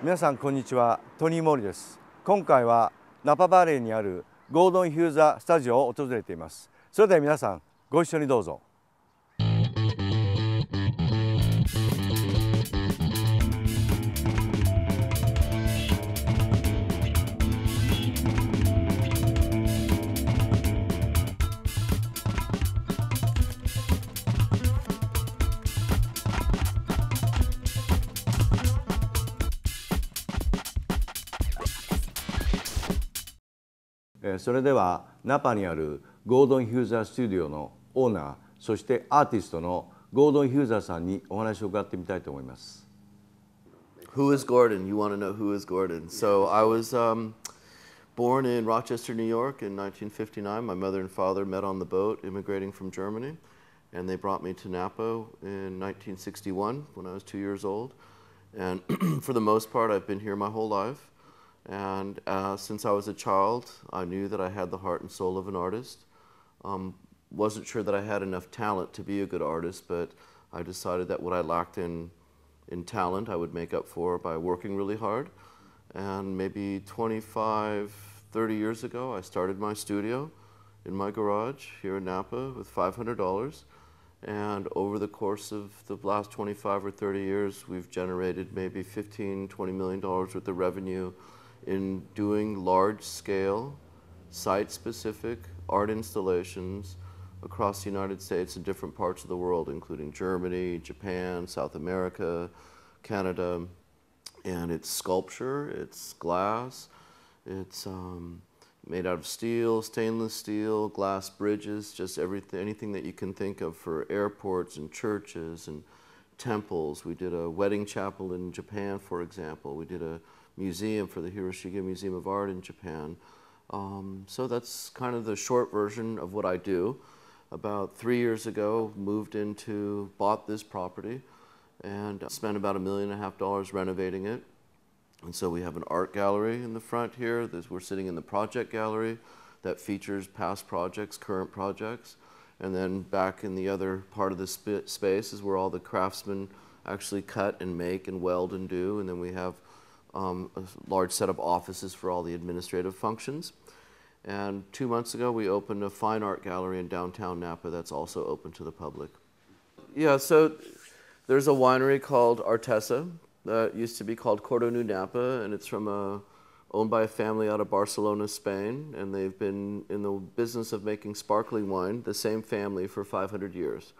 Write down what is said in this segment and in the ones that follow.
皆さんこんにちは、トニー・モーリーです。今回はナパバレーにあるゴードン・ヒューザースタジオを訪れています。それでは皆さんご一緒にどうぞ。それではナパにあるゴードン・ヒューザースタジオのオーナー、そしてアーティストのゴードン・ヒューザーさんにお話を伺ってみたいと思います。Who is Gordon? You want to know who is Gordon? So I was born in Rochester, New York in 1959. My mother and father met on the boat immigrating from Germany, and they brought me to Napa in 1961 when I was 2 years old. And for the most part, I've been here my whole life. And since I was a child, I knew that I had the heart and soul of an artist. Wasn't sure that I had enough talent to be a good artist, but I decided that what I lacked in talent I would make up for by working really hard. And maybe 25, 30 years ago, I started my studio in my garage here in Napa with $500. And over the course of the last 25 or 30 years, we've generated maybe $15, $20 million worth of revenue in doing large-scale, site-specific art installations across the United States and different parts of the world, including Germany, Japan, South America, Canada. And it's sculpture, it's glass, it's made out of steel, stainless steel, glass bridges, just everything, anything that you can think of for airports and churches and temples. We did a wedding chapel in Japan, for example. We did a museum for the Hiroshige Museum of Art in Japan. So that's kind of the short version of what I do. About 3 years ago, bought this property and spent about $1.5 million renovating it. And so we have an art gallery in the front here. We're sitting in the project gallery that features past projects, current projects. And then back in the other part of the space is where all the craftsmen actually cut and make and weld and do. And then we have a large set of offices for all the administrative functions. And 2 months ago, we opened a fine art gallery in downtown Napa that's also open to the public. Yeah, so there's a winery called Artesa that used to be called Cordonu Napa, and it's owned by a family out of Barcelona, Spain, and they've been in the business of making sparkling wine, the same family, for 500 years.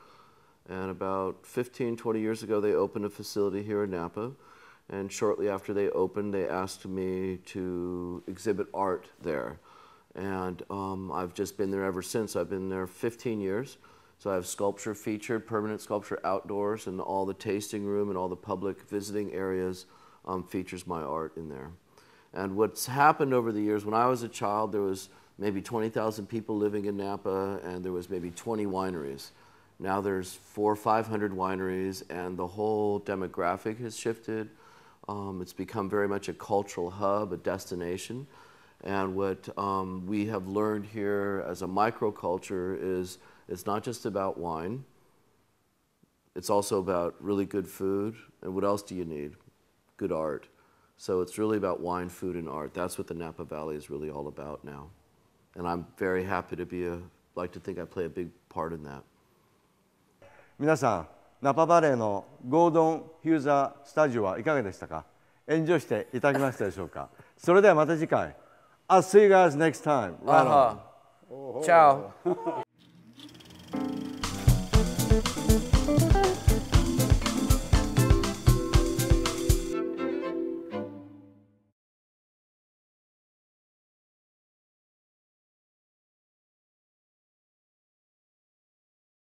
And about 15, 20 years ago, they opened a facility here in Napa. And shortly after they opened, they asked me to exhibit art there. And I've just been there ever since. I've been there 15 years. So I have sculpture featured, permanent sculpture outdoors, and all the tasting room and all the public visiting areas features my art in there. And what's happened over the years, when I was a child, there was maybe 20,000 people living in Napa, and there was maybe 20 wineries. Now there's 400 or 500 wineries, and the whole demographic has shifted. It's become very much a cultural hub, a destination. And what we have learned here as a microculture is it's not just about wine. It's also about really good food. And what else do you need? Good art. So it's really about wine, food, and art. That's what the Napa Valley is really all about now. And I'm very happy to like to think I play a big part in that. 皆さん、ナパバレーのゴードン・ヒューザースタジオはいかがでしたか？エンジョイしていただけましたでしょうか？それではまた次回。I'll see you guys next time. Right on. Ciao.